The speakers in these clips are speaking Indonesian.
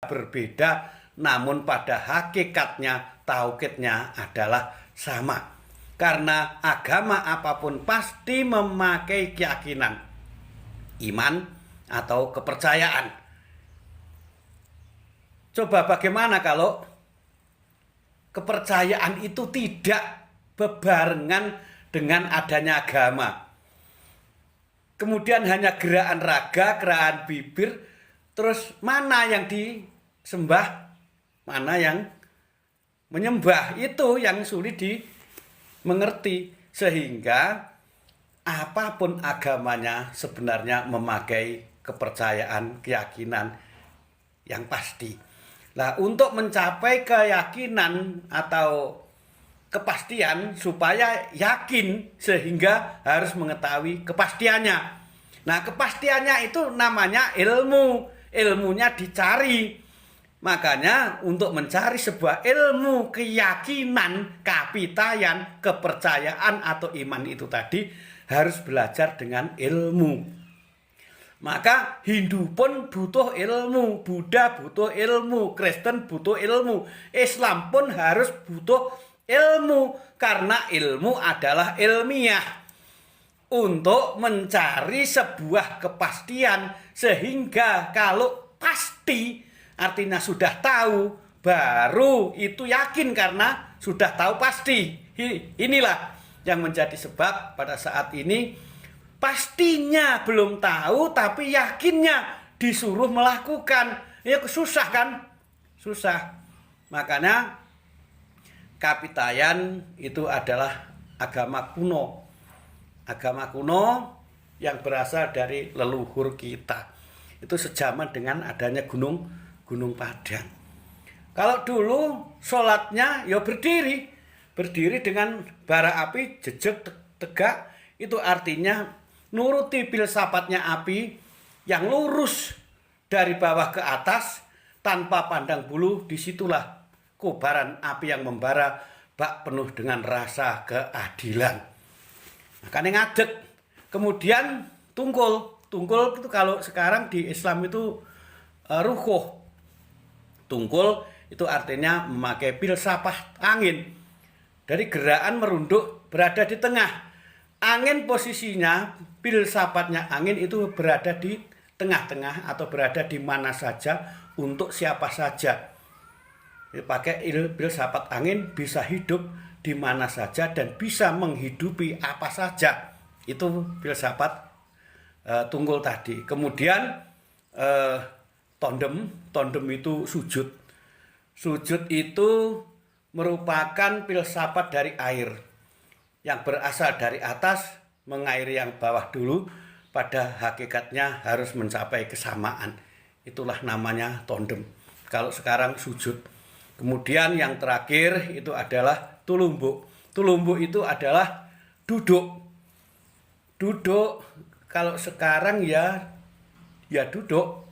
berbeda, namun pada hakikatnya tauhidnya adalah sama. Karena agama apapun pasti memakai keyakinan, iman atau kepercayaan. Coba bagaimana kalau kepercayaan itu tidak bebarengan dengan adanya agama? Kemudian hanya gerakan raga, gerakan bibir, terus mana yang disembah, mana yang menyembah, itu yang sulit dimengerti. Sehingga apapun agamanya sebenarnya memakai kepercayaan, keyakinan yang pasti. Nah, untuk mencapai keyakinan atau kepastian supaya yakin, sehingga harus mengetahui kepastiannya. Nah, kepastiannya itu namanya ilmu. Ilmunya dicari. Makanya untuk mencari sebuah ilmu, keyakinan, kapitayan, kepercayaan atau iman itu tadi harus belajar dengan ilmu. Maka Hindu pun butuh ilmu, Buddha butuh ilmu, Kristen butuh ilmu, Islam pun harus butuh ilmu, karena ilmu adalah ilmiah untuk mencari sebuah kepastian. Sehingga kalau pasti artinya sudah tahu, baru itu yakin karena sudah tahu pasti. Inilah yang menjadi sebab pada saat ini pastinya belum tahu, tapi yakinnya disuruh melakukan. Ya susah kan? Susah. Makanya Kapitayan itu adalah agama kuno. Agama kuno yang berasal dari leluhur kita. Itu sejaman dengan adanya Gunung Padang. Kalau dulu sholatnya ya berdiri. Berdiri dengan bara api jejak tegak. Itu artinya nuruti filsafatnya api yang lurus dari bawah ke atas tanpa pandang bulu. Disitulah kobaran api yang membara, bak penuh dengan rasa keadilan. Makanya ngadeg. Kemudian tungkul. Tungkul itu kalau sekarang di Islam itu rukuh. Tungkul itu artinya memakai filsafat angin. Dari gerakan merunduk berada di tengah. Angin posisinya, filsafatnya angin itu berada di tengah-tengah atau berada di mana saja untuk siapa saja. Pakai filsafat angin bisa hidup di mana saja dan bisa menghidupi apa saja. Itu filsafat tunggul tadi. Kemudian tondem itu sujud. Sujud itu merupakan filsafat dari air yang berasal dari atas mengairi yang bawah dulu. Pada hakikatnya harus mencapai kesamaan. Itulah namanya tondem. Kalau sekarang sujud. Kemudian yang terakhir itu adalah tulumbuk. Tulumbuk itu adalah duduk. Duduk kalau sekarang ya duduk.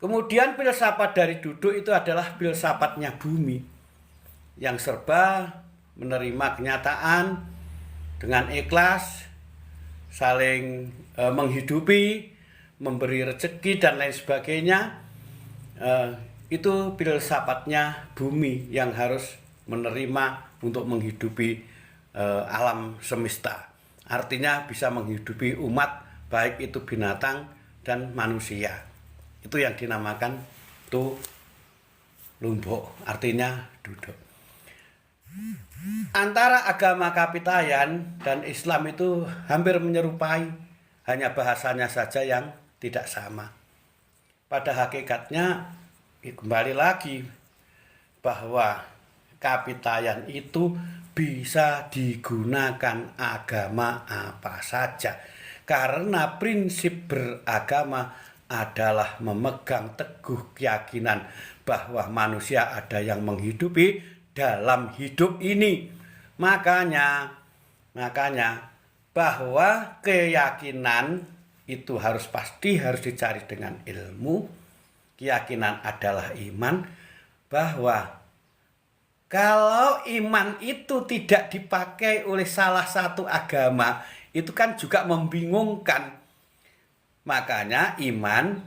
Kemudian filsafat dari duduk itu adalah filsafatnya bumi yang serba menerima kenyataan dengan ikhlas, saling menghidupi, memberi rezeki dan lain sebagainya. Itu filsafatnya bumi yang harus menerima untuk menghidupi alam semesta. Artinya bisa menghidupi umat, baik itu binatang dan manusia. Itu yang dinamakan tulumbuk, artinya duduk. Antara agama Kapitayan dan Islam itu hampir menyerupai, hanya bahasanya saja yang tidak sama. Pada hakikatnya kembali lagi bahwa Kapitayan itu bisa digunakan agama apa saja, karena prinsip beragama adalah memegang teguh keyakinan bahwa manusia ada yang menghidupi dalam hidup ini. Makanya bahwa keyakinan itu harus pasti, harus dicari dengan ilmu. Keyakinan adalah iman. Bahwa kalau iman itu tidak dipakai oleh salah satu agama, itu kan juga membingungkan. Makanya iman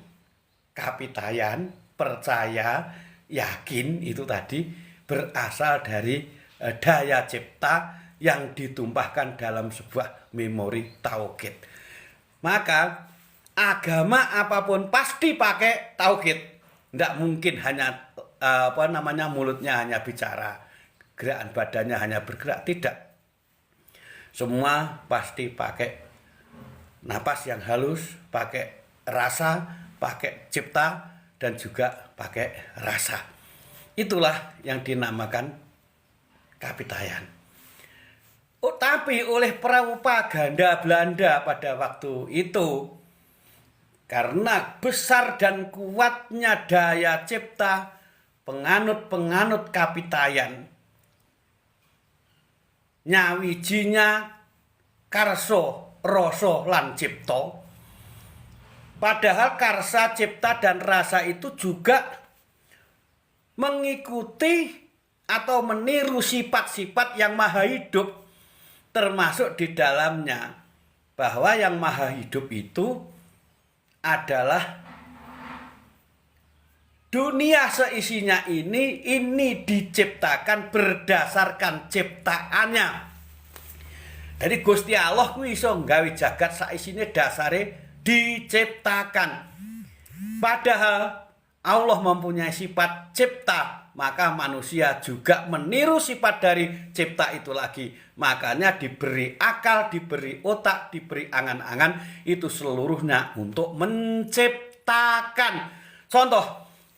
kapitayan, percaya, yakin itu tadi berasal dari daya cipta yang ditumpahkan dalam sebuah memori tauhid. Maka agama apapun pasti pakai tauhid. Tidak mungkin hanya mulutnya hanya bicara, gerakan badannya hanya bergerak, tidak. Semua pasti pakai napas yang halus, pakai rasa, pakai cipta, dan juga pakai rasa. Itulah yang dinamakan kapitayan. Tapi oleh propaganda Belanda pada waktu itu, karena besar dan kuatnya daya cipta penganut-penganut kapitayan, nyawijinya karso, rasa lan cipta. Padahal karsa, cipta, dan rasa itu juga mengikuti atau meniru sifat-sifat yang maha hidup. Termasuk di dalamnya bahwa yang maha hidup itu adalah dunia seisinya ini diciptakan berdasarkan ciptaannya. Jadi Gusti Allah kuwi iso nggawe jagat saisine dasare diciptakan. Padahal Allah mempunyai sifat cipta, maka manusia juga meniru sifat dari cipta itu lagi. Makanya diberi akal, diberi otak, diberi angan-angan, itu seluruhnya untuk menciptakan. Contoh,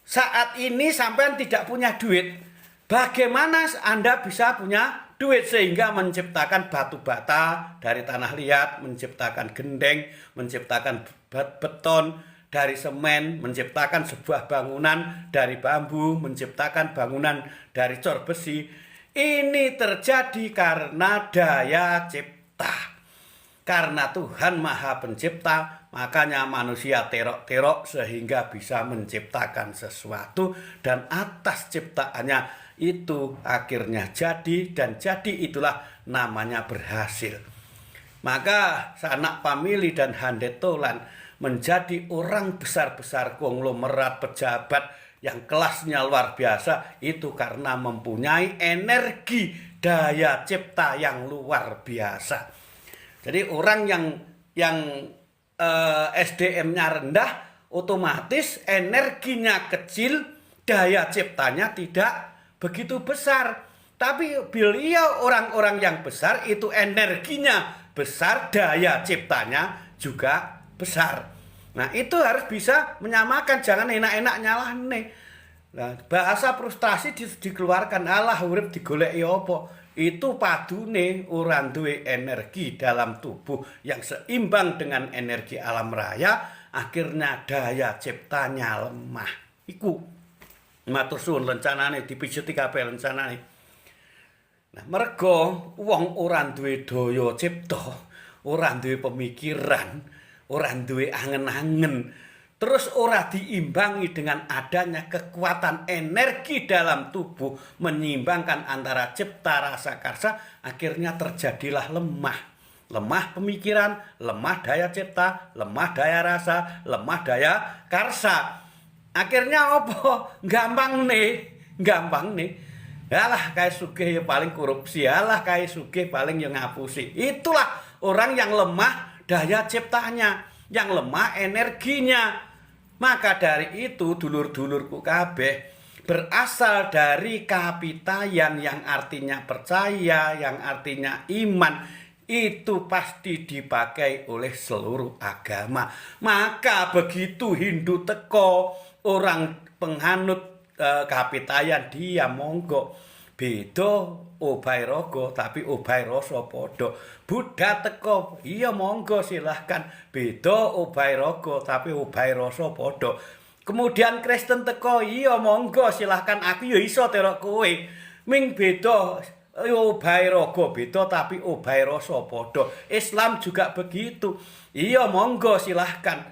saat ini sampean tidak punya duit, bagaimana Anda bisa punya duit sehingga menciptakan batu bata dari tanah liat, menciptakan gendeng, menciptakan beton dari semen, menciptakan sebuah bangunan dari bambu, menciptakan bangunan dari cor besi. Ini terjadi karena daya cipta. Karena Tuhan Maha Pencipta, makanya manusia terok-terok sehingga bisa menciptakan sesuatu, dan atas ciptaannya itu akhirnya jadi, dan jadi itulah namanya berhasil. Maka sanak pamili dan handetolan menjadi orang besar-besar konglomerat pejabat yang kelasnya luar biasa itu karena mempunyai energi daya cipta yang luar biasa. Jadi orang yang SDM-nya rendah otomatis energinya kecil, daya ciptanya tidak begitu besar. Tapi beliau orang-orang yang besar itu energinya besar, daya ciptanya juga besar. Nah, itu harus bisa menyamakan, jangan enak-enak nyalahne. Nah, bahasa frustasi dikeluarkan, alah urip digoleki apa? Itu padune ora duwe energi dalam tubuh yang seimbang dengan energi alam raya, akhirnya daya ciptanya lemah. Iku matur suwun rencanane dipijeti kabeh rencanane. Nah, mergo wong ora duwe daya cipta, ora duwe pemikiran, ora duwe angen-angen, terus ora diimbangi dengan adanya kekuatan energi dalam tubuh menyeimbangkan antara cipta, rasa, karsa, akhirnya terjadilah lemah. Lemah pemikiran, lemah daya cipta, lemah daya rasa, lemah daya karsa. Akhirnya apa? Gampang nih. Alah kae sugih ya paling korupsi, alah kae sugih paling ya ngapusi. Itulah orang yang lemah daya ciptanya, yang lemah energinya. Maka dari itu dulur-dulurku kabeh berasal dari kapitayan yang artinya percaya, yang artinya iman, itu pasti dipakai oleh seluruh agama. Maka begitu Hindu teko, orang penganut kapitayan dia monggo beda obahe raga tapi obahe rasa padha. Buddha teko, iya monggo silahkan beda obahe raga tapi obahe rasa padha. Kemudian Kristen teko, iya monggo silahkan aku ya iso terok kowe. Ming beda obahe raga beda tapi obahe rasa padha. Islam juga begitu. Iya monggo silahkan.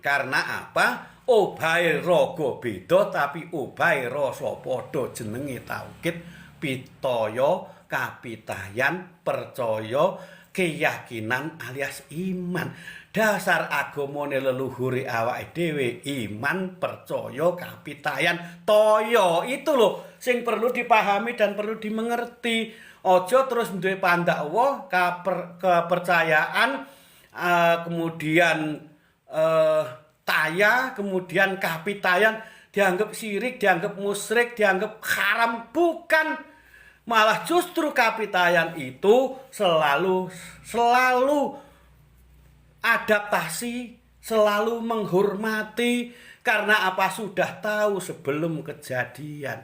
Karena apa? Obahe raga beda tapi obahe rasa padha, jenenge tauhid, pitaya, kapitayan, percaya, keyakinan alias iman. dasar agamane leluhure awake dhewe iman, percaya, kapitayan, toya. Itu loh sing perlu dipahami dan perlu dimengerti. Ojo terus duwe pandhawa, kepercayaan, kemudian taya, kemudian kapitayan dianggap syirik, dianggap musyrik, dianggap haram. Bukan, malah justru kapitayan itu selalu adaptasi, selalu menghormati. Karena apa? Sudah tahu sebelum kejadian.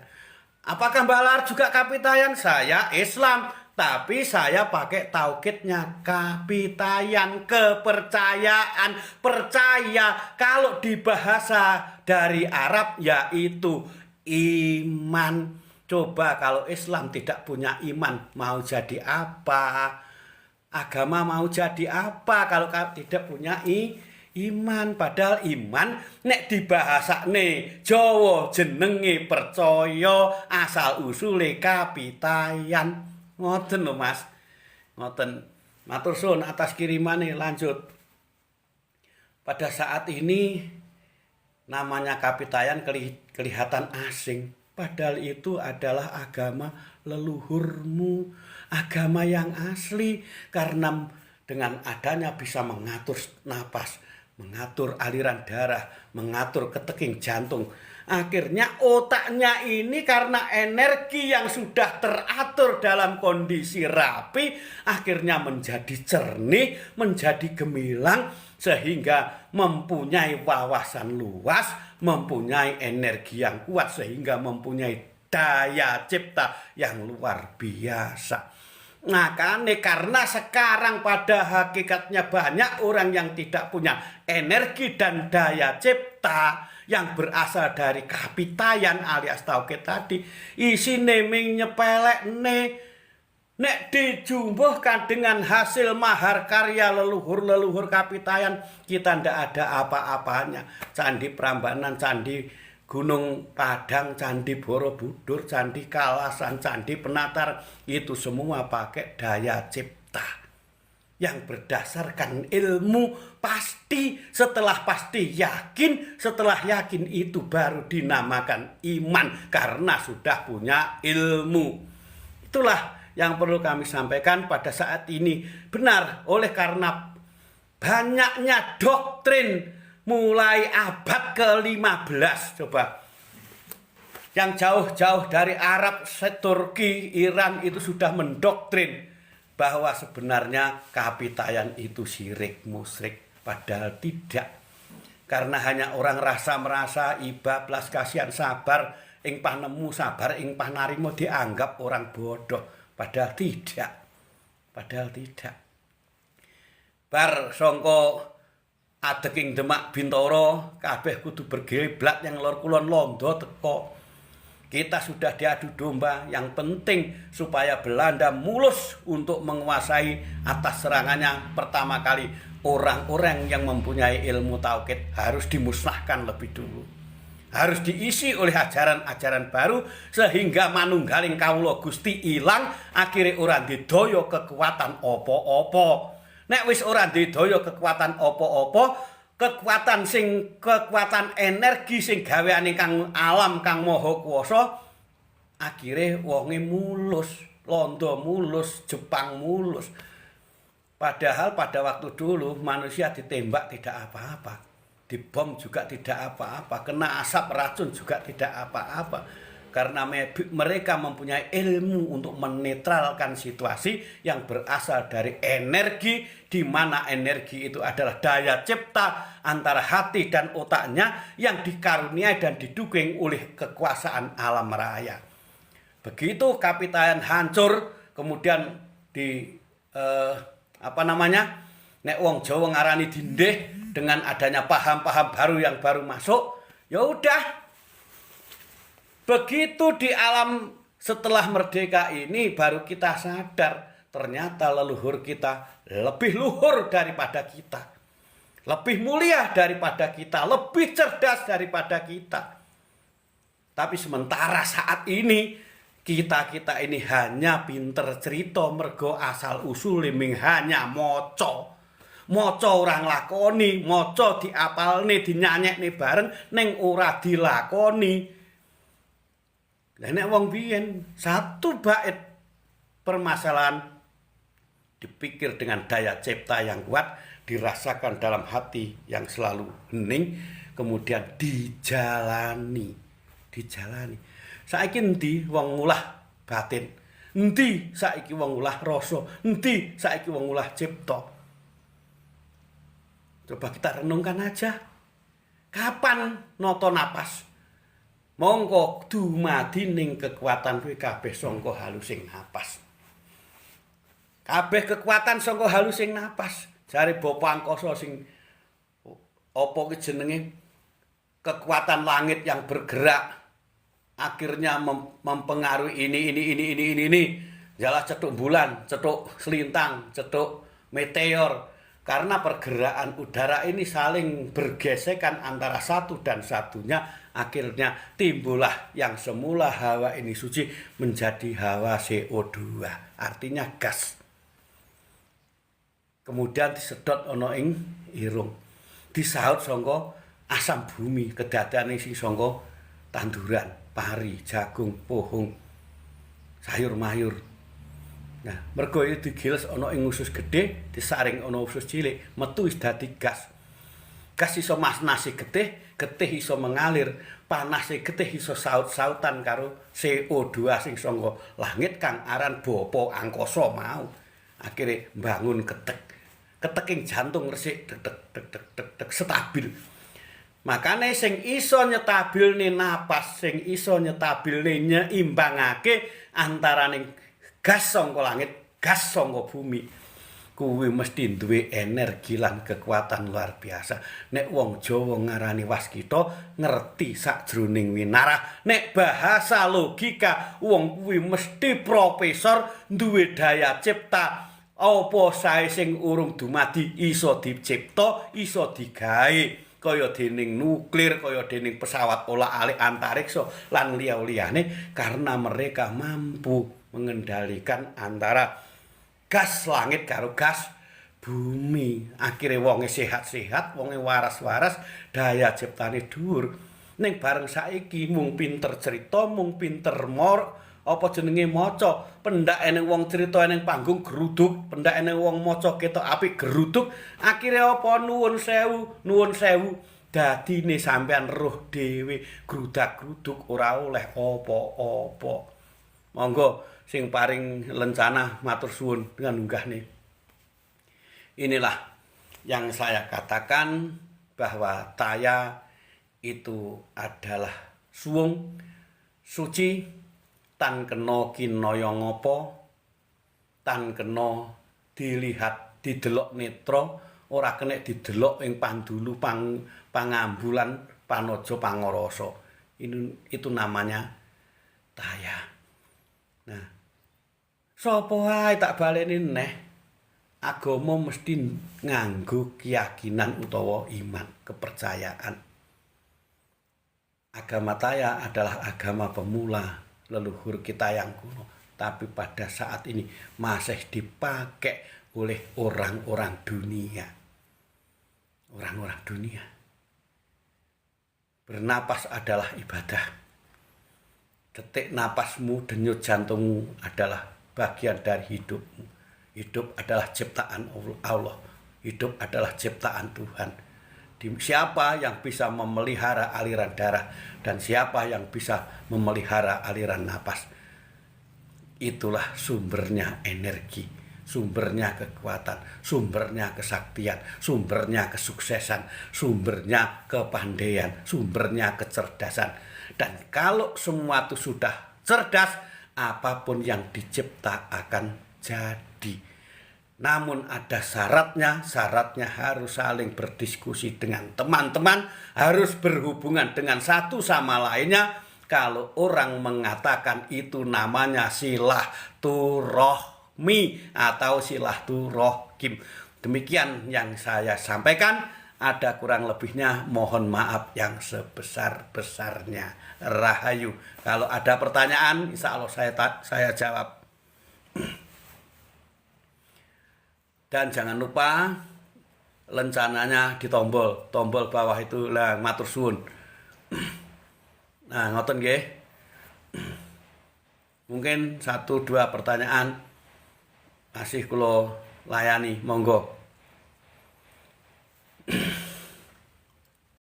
Apakah Mbak Lar juga kapitayan? Saya Islam, tapi saya pakai tauhidnya kapitayan, kepercayaan, percaya. Kalau di bahasa dari Arab yaitu iman. Coba kalau Islam tidak punya iman, mau jadi apa? Agama mau jadi apa kalau tidak punya iman? Padahal iman nek dibahasane Jawa jenenge percaya, asal usule kapitayan. Ngoten lho Mas. Ngoten. Matur suwun atas kirimane. Lanjut. Pada saat ini namanya kapitayan kelihatan asing. Padahal itu adalah agama leluhurmu, agama yang asli. Karena dengan adanya bisa mengatur napas, mengatur aliran darah, mengatur keteking jantung. Akhirnya otaknya ini karena energi yang sudah teratur dalam kondisi rapi, akhirnya menjadi jernih, menjadi gemilang, sehingga mempunyai wawasan luas, mempunyai energi yang kuat, sehingga mempunyai daya cipta yang luar biasa. Makanya karena sekarang pada hakikatnya banyak orang yang tidak punya energi dan daya cipta yang berasal dari kapitayan alias tauhid tadi, isi neming nyepelek nek dijumbuhkan dengan hasil mahar karya leluhur kapitayan, kita ndak ada apa-apanya. Candi Prambanan, Candi Gunung Padang, Candi Borobudur, Candi Kalasan, Candi Penatar, itu semua pakai daya cipta yang berdasarkan ilmu pasti. Setelah pasti yakin, setelah yakin itu baru dinamakan iman karena sudah punya ilmu. Itulah yang perlu kami sampaikan pada saat ini. Benar, oleh karena banyaknya doktrin mulai abad ke-15, coba yang jauh-jauh dari Arab, Turki, Iran itu sudah mendoktrin bahwa sebenarnya kapitayan itu syirik, musyrik. Padahal tidak. Karena hanya orang merasa iba plus kasihan sabar ing panemu sabar ing panarimo dianggap orang bodoh. Padahal tidak. Bar songko adeking Demak Bintoro kabeh kudu bergeblat yang lor kulon londo teko. Kita sudah diadu domba, yang penting supaya Belanda mulus untuk menguasai atas serangannya. Pertama kali orang-orang yang mempunyai ilmu tauhid harus dimusnahkan lebih dulu. Harus diisi oleh ajaran-ajaran baru sehingga manunggaling kawula Gusti ilang, akhirnya orang didaya kekuatan opo-opo. Nek wis ora didaya kekuatan apa-apa, kekuatan energi sing gaweane kang alam kang maha kuwasa, akhire wonge mulus, londo mulus, Jepang mulus. Padahal pada waktu dulu manusia ditembak tidak apa-apa, dibom juga tidak apa-apa, kena asap racun juga tidak apa-apa. Karena mereka mempunyai ilmu untuk menetralkan situasi yang berasal dari energi, di mana energi itu adalah daya cipta antara hati dan otaknya yang dikaruniai dan didukung oleh kekuasaan alam raya. Begitu kapitayan hancur, kemudian nek wong Jawa ngarani dindih, dengan adanya paham-paham baru yang baru masuk, ya udah. Begitu di alam setelah merdeka ini baru kita sadar ternyata leluhur kita lebih luhur daripada kita, lebih mulia daripada kita, lebih cerdas daripada kita. Tapi sementara saat ini kita ini hanya pinter cerita mergo asal usul ming hanya moco maca ora nglakoni, maca diapalne, dinyanyekne bareng ning ora dilakoni. Lah nek wong biyen satu bait permasalahan dipikir dengan daya cipta yang kuat, dirasakan dalam hati yang selalu hening, kemudian dijalani. Saiki endi wong ngulah batin? Endi saiki wong ngulah rasa? Endi saiki wong ngulah cipta? Coba kita renungkan aja. Kapan noto napas? Mongko dumadi ning kekuatan kuwi kabeh saka halusing napas. Kabeh kekuatan saka halusing napas. Jare Bapa Angkasa sing apa ki jenenge kekuatan langit yang bergerak akhirnya mempengaruhi ini. Jalah cetuk bulan, cetuk selintang, cetuk meteor. Karena pergerakan udara ini saling bergesekan antara satu dan satunya, akhirnya timbullah yang semula hawa ini suci menjadi hawa CO2, artinya gas. Kemudian disedot ana ing irung, disaut saka asam bumi, kedadane sing saka tanduran, pari, jagung, pohung, sayur mayur. Nah, mergo itu digiles ana ing usus gedhe, disaring ana usus cilik, metu wis dadi gas. Gas iso masnasi getih, getih iso mengalir, panase getih iso saut-sautan karo CO2 sing saka langit kang aran Bapa Angkasa mau. Akhire mbangun keteking jantung resik deg stabil. Makane sing iso nyetabilne napas, sing iso nyetabilne nyeimbangake antaraning gas saka langit, gas saka bumi, kuwi mesti duwe energi lan kekuatan luar biasa. Nek wong Jawa ngarani waskita, ngerti sakjroning winarah. Nek bahasa logika, wong kuwi mesti profesor, duwe daya cipta. Apa sae sing urung dumadi iso dicipta, iso digawe. Kaya dening nuklir, kaya dening pesawat olah-alik antariksa lan liya-liyane, karena mereka mampu mengendalikan antara gas langit karo gas bumi. Akhire wonge sehat-sehat, wonge waras-waras, daya ciptane dhuwur. Ning bareng saiki mung pinter cerita, mung pinter apa jenenge maca, pendak eneng wong cerita eneng panggung geruduk, pendak eneng wong maca ketok apik geruduk. Akhire apa nuwun sewu dadine sampean roh dhewe grudak-gruduk ora oleh apa-apa. Monggo sing paring lencana matur suwun dengan unggahne. Inilah yang saya katakan bahwa Taya itu adalah suwung suci, tan kena kinaya ngapa, tan kena dilihat didelok netra, ora kena didelok ing pandulu pangambulan panaja pangarasa. Itu namanya Taya. Nah, sapa wae tak baleni neh, agama mesti nganggo keyakinan utawa iman, kepercayaan. Agama Taya adalah agama pemula leluhur kita yang kuno, tapi pada saat ini masih dipakai oleh orang-orang dunia. Orang-orang dunia. Bernapas adalah ibadah. Detik napasmu, denyut jantungmu adalah bagian dari hidupmu. Hidup adalah ciptaan Allah. Hidup adalah ciptaan Tuhan. Siapa yang bisa memelihara aliran darah dan siapa yang bisa memelihara aliran napas, itulah sumbernya energi, sumbernya kekuatan, sumbernya kesaktian, sumbernya kesuksesan, sumbernya kepandaian, sumbernya kecerdasan. Dan kalau semua itu sudah cerdas, apapun yang dicipta akan jadi. Namun ada syaratnya harus saling berdiskusi dengan teman-teman, harus berhubungan dengan satu sama lainnya. Kalau orang mengatakan itu namanya silaturahmi atau silaturahim. Demikian yang saya sampaikan, ada kurang lebihnya mohon maaf yang sebesar-besarnya. Rahayu. Kalau ada pertanyaan, insya Allah saya jawab. Dan jangan lupa rencananya di tombol bawah itu lah, matur suwun. Nah, ngoten nggih. Mungkin 1-2 pertanyaan masih kula layani, monggo.